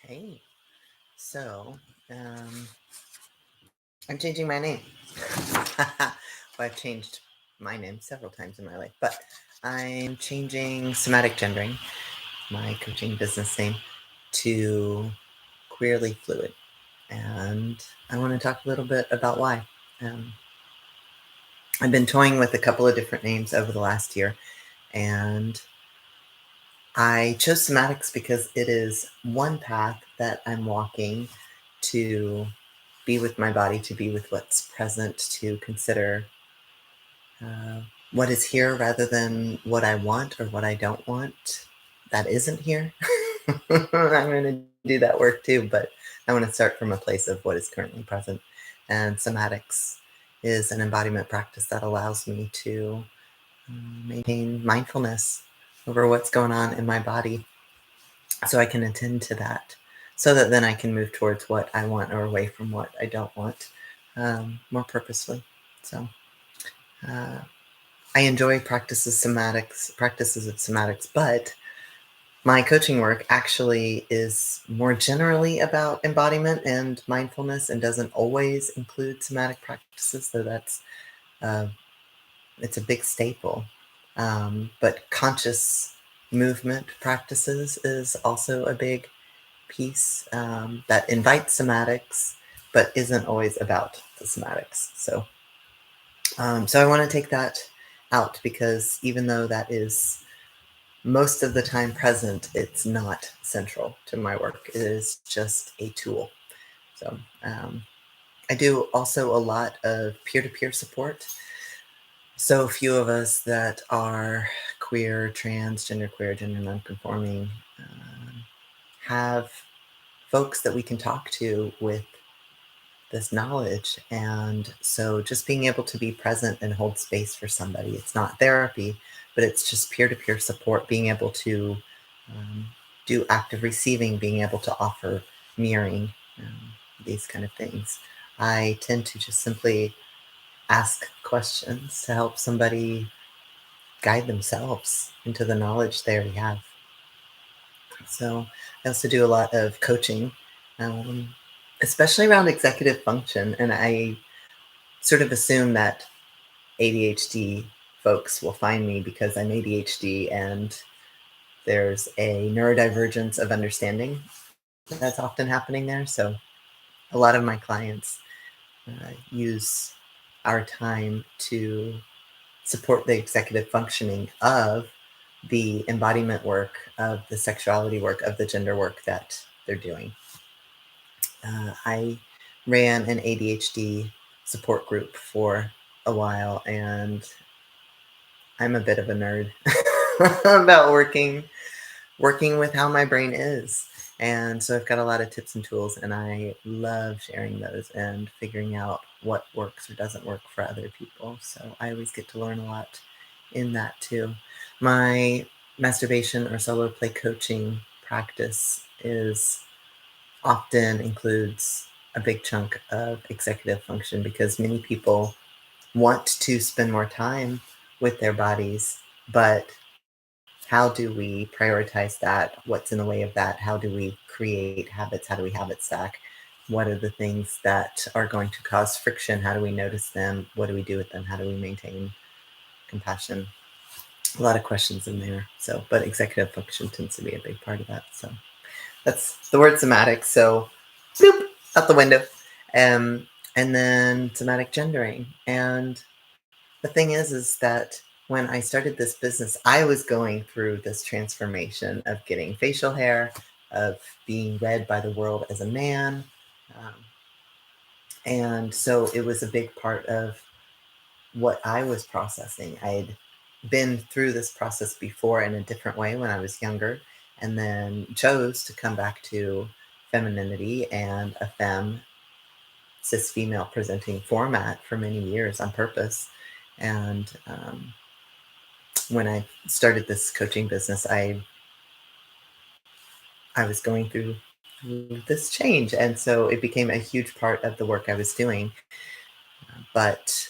Hey, so um, I'm changing my name. Well, I've changed my name several times in my life, but I'm changing Somatic Gendering, my coaching business name, to Queerly Fluid. And I want to talk a little bit about why. Um, I've been toying with a couple of different names over the last year, and I chose somatics because it is one path that I'm walking to be with my body, to be with what's present, to consider uh, what is here rather than what I want or what I don't want that isn't here. I'm going to do that work too, but I want to start from a place of what is currently present. And somatics is an embodiment practice that allows me to maintain mindfulness over what's going on in my body so I can attend to that, so that then I can move towards what I want or away from what I don't want more purposefully. So uh, I enjoy practices of somatics, but my coaching work actually is more generally about embodiment and mindfulness and doesn't always include somatic practices, though uh, it's a big staple. But conscious movement practices is also a big piece that invites somatics, but isn't always about the somatics. So I want to take that out because even though that is most of the time present, it's not central to my work. It is just a tool. So I do also a lot of peer-to-peer support. So few of us that are queer, trans, genderqueer, gender nonconforming have folks that we can talk to with this knowledge. And so just being able to be present and hold space for somebody, it's not therapy, but it's just peer-to-peer support, being able to do active receiving, being able to offer mirroring, these kind of things. I tend to just simply ask questions to help somebody guide themselves into the knowledge they already have. So I also do a lot of coaching, especially around executive function. And I sort of assume that ADHD folks will find me because I'm ADHD and there's a neurodivergence of understanding that's often happening there. So a lot of my clients use our time to support the executive functioning of the embodiment work, of the sexuality work, of the gender work that they're doing. I ran an ADHD support group for a while, and I'm a bit of a nerd about working with how my brain is. And so I've got a lot of tips and tools, and I love sharing those and figuring out what works or doesn't work for other people. So I always get to learn a lot in that too. My masturbation or solo play coaching practice often includes a big chunk of executive function because many people want to spend more time with their bodies, but how do we prioritize that? What's in the way of that? How do we create habits? How do we habit stack? What are the things that are going to cause friction? How do we notice them? What do we do with them? How do we maintain compassion? A lot of questions in there. So, but executive function tends to be a big part of that. So that's the word somatic. So, bloop, out the window. And then somatic gendering. And the thing is that when I started this business, I was going through this transformation of getting facial hair, of being read by the world as a man. Um, and so it was a big part of what I was processing. I had been through this process before in a different way when I was younger, and then chose to come back to femininity and a cis female presenting format for many years on purpose. And when I started this coaching business, I was going through this change, and so it became a huge part of the work I was doing. But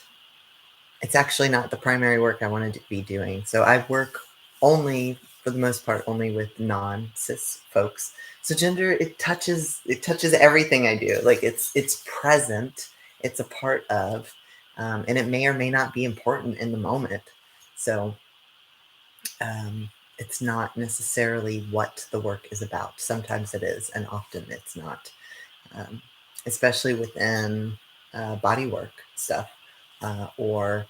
it's actually not the primary work I wanted to be doing. So I work only for the most part only with non-cis folks. So gender, it touches everything I do. Like it's present, it's a part of, and it may or may not be important in the moment. So it's not necessarily what the work is about. Sometimes it is, and often it's not. Um, Especially within body work stuff, or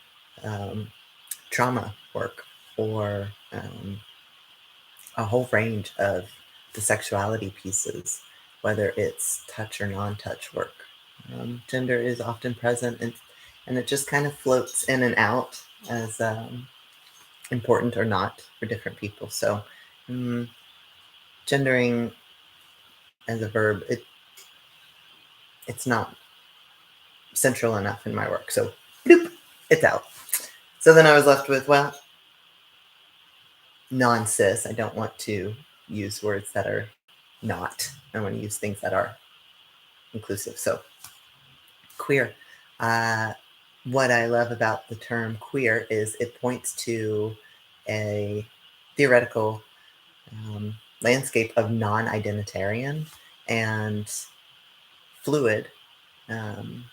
trauma work, or a whole range of the sexuality pieces, whether it's touch or non-touch work. Gender is often present, and it just kind of floats in and out as important or not for different people. So, gendering as a verb, it's not central enough in my work. So, bloop, it's out. So then I was left with, well, non-cis. I don't want to use words that are not. I want to use things that are inclusive. So queer. What I love about the term queer is it points to a theoretical landscape of non-identitarian, and fluid um,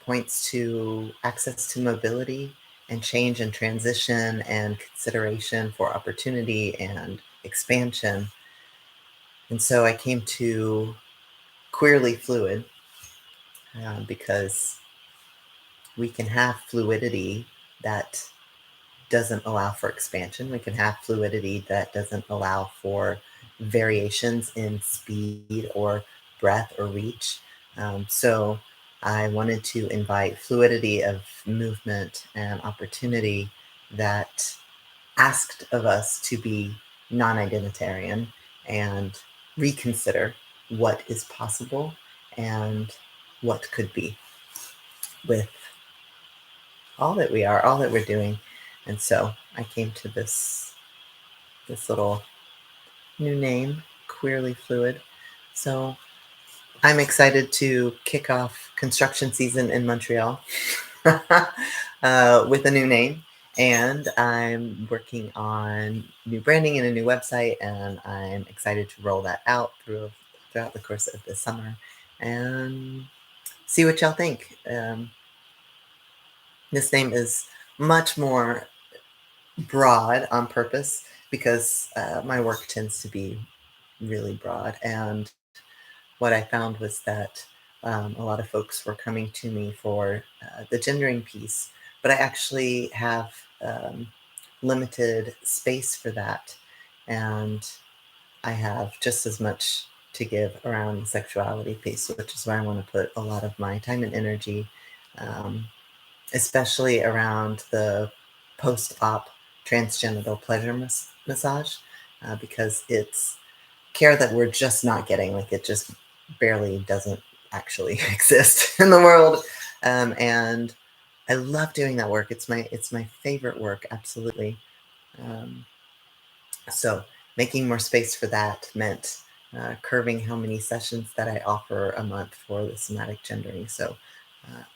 points to access to mobility and change and transition and consideration for opportunity and expansion. And so I came to queerly fluid, because we can have fluidity that doesn't allow for expansion. We can have fluidity that doesn't allow for variations in speed or breadth or reach. So I wanted to invite fluidity of movement and opportunity that asked of us to be non-identitarian and reconsider what is possible and what could be with all that we are, all that we're doing. And so I came to this little new name, Queerly Fluid. So I'm excited to kick off construction season in Montreal with a new name. And I'm working on new branding and a new website, and I'm excited to roll that out throughout the course of the summer and see what y'all think. This name is much more broad on purpose because my work tends to be really broad. And what I found was that a lot of folks were coming to me for the gendering piece, but I actually have limited space for that. And I have just as much to give around the sexuality piece, which is where I want to put a lot of my time and energy, especially around the post-op transgenital pleasure massage, because it's care that we're just not getting. Like it just barely doesn't actually exist in the world, and I love doing that work. It's my favorite work, absolutely. Um, so making more space for that meant curving how many sessions that I offer a month for the somatic gendering. So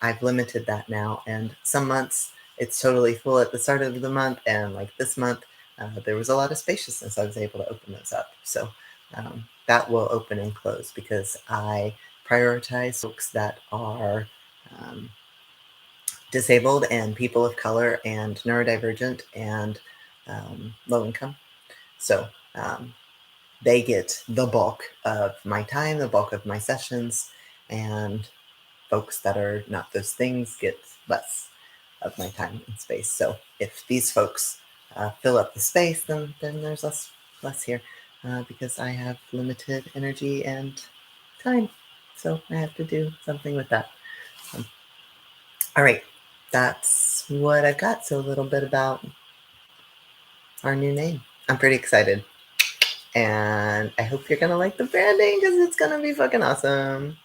I've limited that now, and some months it's totally full at the start of the month, and like this month, there was a lot of spaciousness. I was able to open those up. So that will open and close because I prioritize folks that are disabled and people of color and neurodivergent and low income. So they get the bulk of my time, the bulk of my sessions, and folks that are not those things get less of my time and space. So if these folks fill up the space, then there's less here because I have limited energy and time. So I have to do something with that. All right, that's what I've got. So a little bit about our new name. I'm pretty excited. And I hope you're going to like the branding because it's going to be fucking awesome.